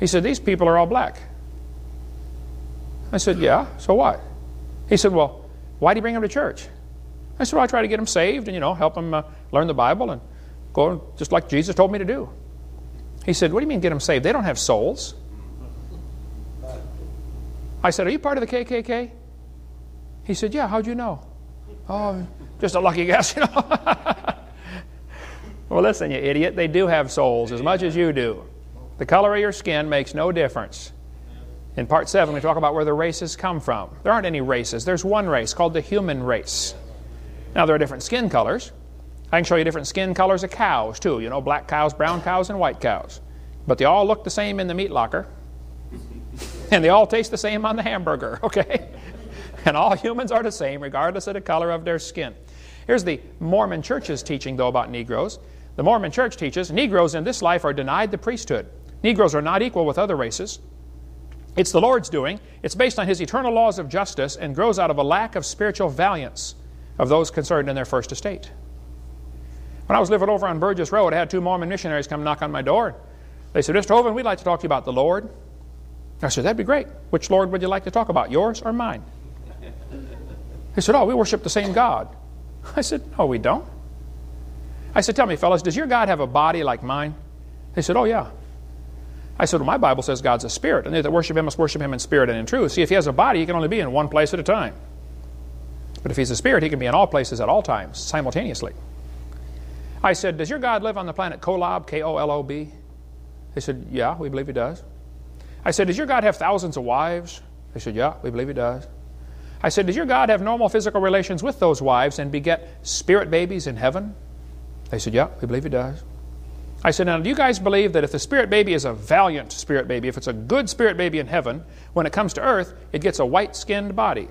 He said, these people are all black. I said, yeah, so what? He said, well, why do you bring them to church? I said, well, I try to get them saved and, help them learn the Bible and go just like Jesus told me to do. He said, what do you mean get them saved? They don't have souls. I said, are you part of the KKK? He said, yeah, how'd you know? Oh, just a lucky guess, Well, listen, you idiot, they do have souls as much as you do. The color of your skin makes no difference. In part 7, we talk about where the races come from. There aren't any races. There's one race called the human race. Now, there are different skin colors. I can show you different skin colors of cows, too. Black cows, brown cows, and white cows. But they all look the same in the meat locker. And they all taste the same on the hamburger, okay? And all humans are the same, regardless of the color of their skin. Here's the Mormon Church's teaching, though, about Negroes. The Mormon Church teaches Negroes in this life are denied the priesthood. Negroes are not equal with other races. It's the Lord's doing. It's based on His eternal laws of justice and grows out of a lack of spiritual valiance of those concerned in their first estate. When I was living over on Burgess Road, I had 2 Mormon missionaries come knock on my door. They said, Mr. Hovind, we'd like to talk to you about the Lord. I said, that'd be great. Which Lord would you like to talk about, yours or mine? They said, oh, we worship the same God. I said, no, we don't. I said, tell me, fellas, does your God have a body like mine? They said, oh, yeah. I said, well, my Bible says God's a spirit, and they that worship Him must worship Him in spirit and in truth. See, if He has a body, He can only be in one place at a time. But if He's a spirit, He can be in all places at all times, simultaneously. I said, does your God live on the planet Kolob, K-O-L-O-B? They said, yeah, we believe He does. I said, does your God have thousands of wives? They said, yeah, we believe He does. I said, does your God have normal physical relations with those wives and beget spirit babies in heaven? They said, yeah, we believe He does. I said, now, do you guys believe that if the spirit baby is a valiant spirit baby, if it's a good spirit baby in heaven, when it comes to earth, it gets a white-skinned body?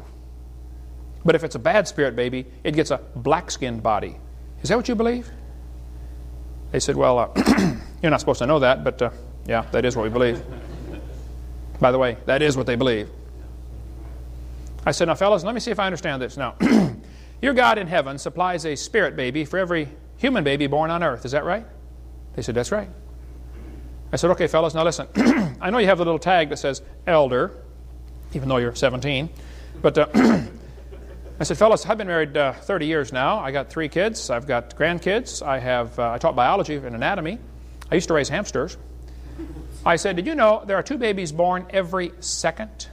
But if it's a bad spirit baby, it gets a black-skinned body. Is that what you believe? They said, well, you're not supposed to know that, but yeah, that is what we believe. By the way, that is what they believe. I said, now, fellas, let me see if I understand this. Now, your God in heaven supplies a spirit baby for every human baby born on earth. Is that right? They said, that's right. I said, okay, fellas, now listen. I know you have the little tag that says elder, even though you're 17. But I said, fellas, I've been married 30 years now. I got 3 kids. I've got grandkids. I taught biology and anatomy. I used to raise hamsters. I said, did you know there are 2 babies born every second?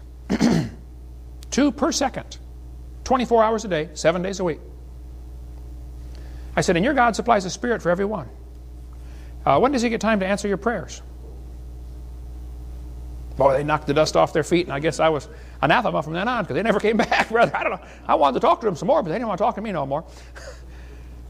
2 per second. 24 hours a day, 7 days a week. I said, and your God supplies a spirit for every one. When does He get time to answer your prayers? Boy, they knocked the dust off their feet, and I guess I was anathema from then on because they never came back, brother. I don't know. I wanted to talk to them some more, but they didn't want to talk to me no more.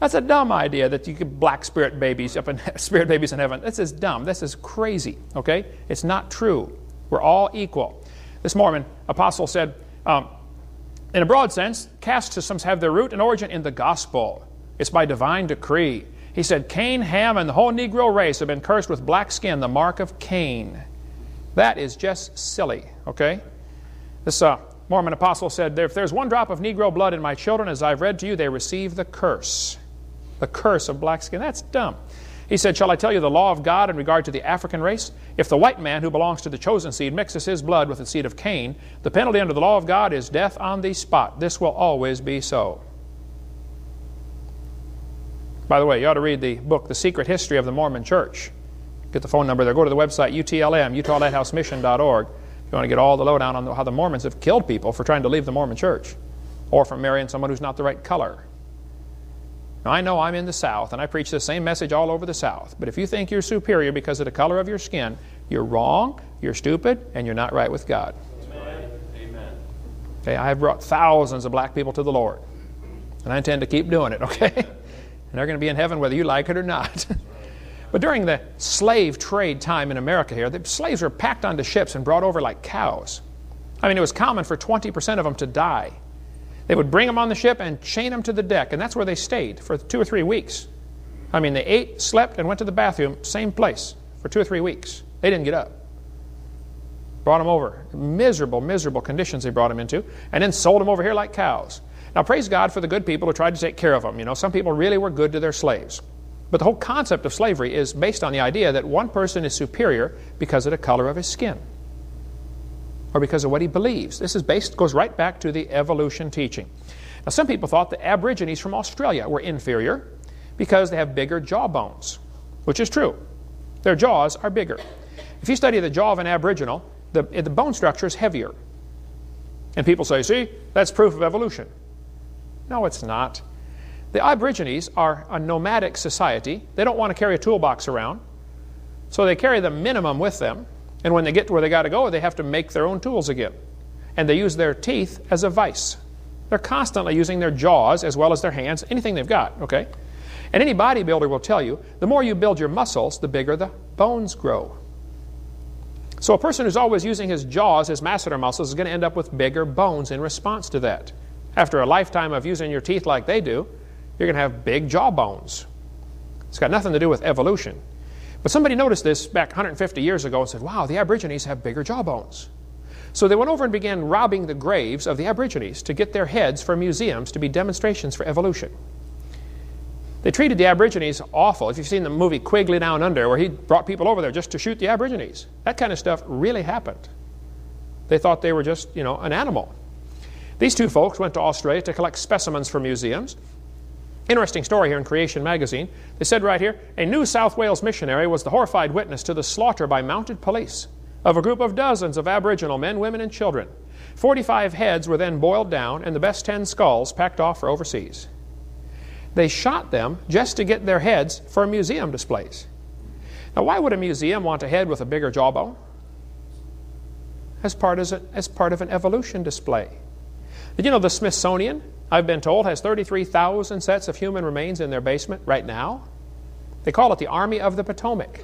That's a dumb idea that you could black spirit babies up in spirit babies in heaven. This is dumb. This is crazy. Okay, it's not true. We're all equal. This Mormon apostle said, in a broad sense, caste systems have their root and origin in the gospel. It's by divine decree. He said, Cain, Ham, and the whole Negro race have been cursed with black skin, the mark of Cain. That is just silly, okay? This Mormon apostle said, if there's one drop of Negro blood in my children, as I've read to you, they receive the curse. The curse of black skin. That's dumb. He said, shall I tell you the law of God in regard to the African race? If the white man who belongs to the chosen seed mixes his blood with the seed of Cain, the penalty under the law of God is death on the spot. This will always be so. By the way, you ought to read the book, The Secret History of the Mormon Church. Get the phone number there. Go to the website, UTLM, UtahLighthouseMission.org. If you want to get all the lowdown on how the Mormons have killed people for trying to leave the Mormon Church or for marrying someone who's not the right color. Now, I know I'm in the South, and I preach the same message all over the South. But if you think you're superior because of the color of your skin, you're wrong, you're stupid, and you're not right with God. Amen. Okay, I have brought thousands of black people to the Lord, and I intend to keep doing it, okay? And they're going to be in heaven whether you like it or not. But during the slave trade time in America here, the slaves were packed onto ships and brought over like cows. I mean, it was common for 20% of them to die. They would bring them on the ship and chain them to the deck, and that's where they stayed for 2 or 3 weeks. I mean, they ate, slept, and went to the bathroom, same place, for 2 or 3 weeks. They didn't get up. Brought them over. Miserable, miserable conditions they brought them into, and then sold them over here like cows. Now, praise God for the good people who tried to take care of them. You know, some people really were good to their slaves. But the whole concept of slavery is based on the idea that one person is superior because of the color of his skin or because of what he believes. This is goes right back to the evolution teaching. Now, some people thought the Aborigines from Australia were inferior because they have bigger jaw bones, which is true. Their jaws are bigger. If you study the jaw of an Aboriginal, the bone structure is heavier. And people say, see, that's proof of evolution. No, it's not. The Aborigines are a nomadic society. They don't want to carry a toolbox around, so they carry the minimum with them. And when they get to where they got to go, they have to make their own tools again. And they use their teeth as a vice. They're constantly using their jaws as well as their hands, anything they've got, okay? And any bodybuilder will tell you, the more you build your muscles, the bigger the bones grow. So a person who's always using his jaws, his masseter muscles, is going to end up with bigger bones in response to that. After a lifetime of using your teeth like they do, you're going to have big jaw bones. It's got nothing to do with evolution. But somebody noticed this back 150 years ago and said, wow, the Aborigines have bigger jaw bones. So they went over and began robbing the graves of the Aborigines to get their heads for museums to be demonstrations for evolution. They treated the Aborigines awful. If you've seen the movie Quigley Down Under, where he brought people over there just to shoot the Aborigines, that kind of stuff really happened. They thought they were just, you know, an animal. These two folks went to Australia to collect specimens for museums. Interesting story here in Creation magazine. They said right here, a New South Wales missionary was the horrified witness to the slaughter by mounted police of a group of dozens of Aboriginal men, women, and children. 45 heads were then boiled down and the best 10 skulls packed off for overseas. They shot them just to get their heads for museum displays. Now, why would a museum want a head with a bigger jawbone? As part of an evolution display. Did you know the Smithsonian, I've been told, has 33,000 sets of human remains in their basement right now? They call it the Army of the Potomac.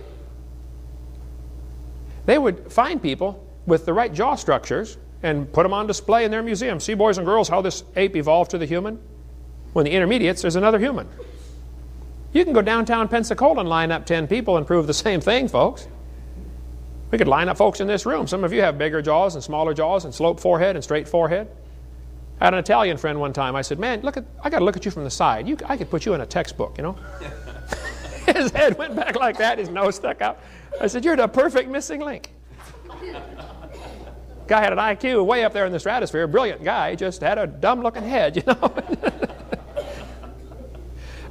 They would find people with the right jaw structures and put them on display in their museum. See, boys and girls, how this ape evolved to the human? When the intermediates, there's another human. You can go downtown Pensacola and line up 10 people and prove the same thing, folks. We could line up folks in this room. Some of you have bigger jaws and smaller jaws and sloped forehead and straight forehead. I had an Italian friend one time. I said, man, I got to look at you from the side. I could put you in a textbook, you know. His head went back like that. His nose stuck out. I said, you're the perfect missing link. Guy had an IQ way up there in the stratosphere. Brilliant guy. Just had a dumb-looking head, you know.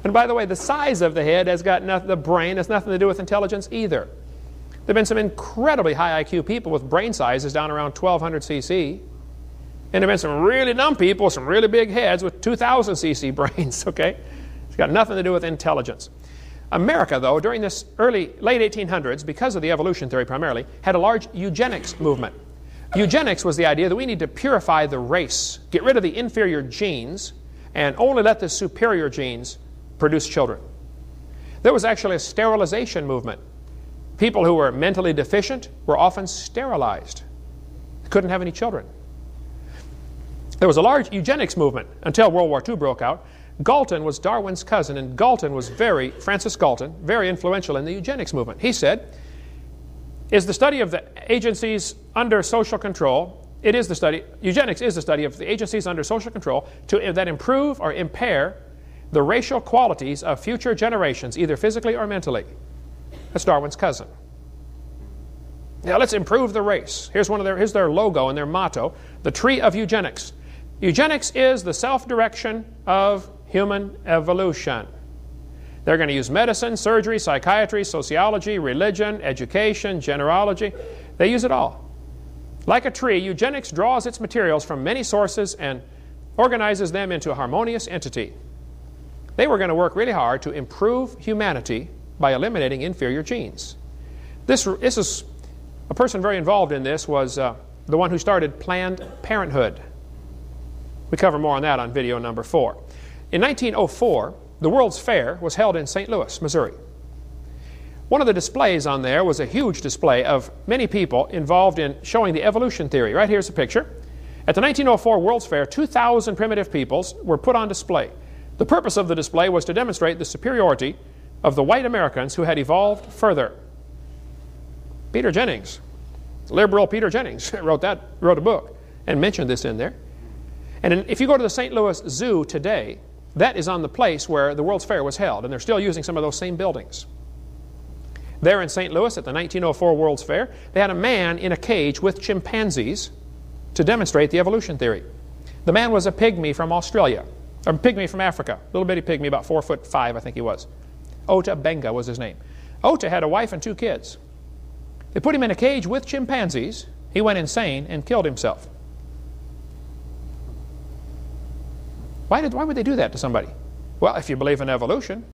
And by the way, the size of the head has got nothing, the brain has nothing to do with intelligence either. There have been some incredibly high IQ people with brain sizes down around 1,200 cc. And there have been some really dumb people with some really big heads with 2,000 cc brains, okay? It's got nothing to do with intelligence. America, though, during this late 1800s, because of the evolution theory primarily, had a large eugenics movement. Eugenics was the idea that we need to purify the race, get rid of the inferior genes, and only let the superior genes produce children. There was actually a sterilization movement. People who were mentally deficient were often sterilized. They couldn't have any children. There was a large eugenics movement until World War II broke out. Galton was Darwin's cousin, and Francis Galton, very influential in the eugenics movement. He said, is the study of the agencies under social control, eugenics is the study of the agencies under social control that improve or impair the racial qualities of future generations, either physically or mentally. That's Darwin's cousin. Now let's improve the race. Here's their logo and their motto, the tree of eugenics. Eugenics is the self-direction of human evolution. They're going to use medicine, surgery, psychiatry, sociology, religion, education, genealogy. They use it all. Like a tree, eugenics draws its materials from many sources and organizes them into a harmonious entity. They were going to work really hard to improve humanity by eliminating inferior genes. This is a person very involved in this was the one who started Planned Parenthood. We cover more on that on video number 4. In 1904, the World's Fair was held in St. Louis, Missouri. One of the displays on there was a huge display of many people involved in showing the evolution theory. Right here's a picture. At the 1904 World's Fair, 2,000 primitive peoples were put on display. The purpose of the display was to demonstrate the superiority of the white Americans who had evolved further. Peter Jennings, liberal Peter Jennings, wrote a book and mentioned this in there. And if you go to the St. Louis Zoo today, That is on the place where the World's Fair was held, and they're still using some of those same buildings. There in St. Louis at the 1904 World's Fair, they had a man in a cage with chimpanzees to demonstrate the evolution theory. The man was a pygmy from Australia, or a pygmy from Africa, little bitty pygmy, about 4'5", I think he was. Ota Benga was his name. Ota had a wife and 2 kids. They put him in a cage with chimpanzees. He went insane and killed himself. Why would they do that to somebody? Well, if you believe in evolution,